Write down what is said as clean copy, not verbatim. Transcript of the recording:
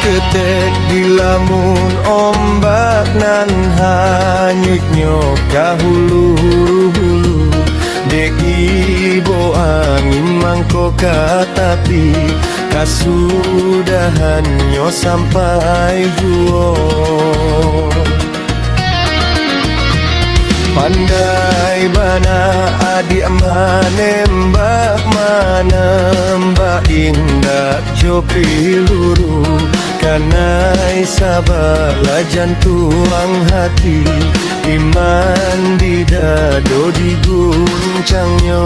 ketek di lamun ombak nan hanyutnya kahulu-hulu. Dek ibo angin mangko katapi kasudahannya sampai juo. Pandai bana adik manembak manembak indah jopi luru. Kanai sabala jantung hati iman di dado diguncangnya.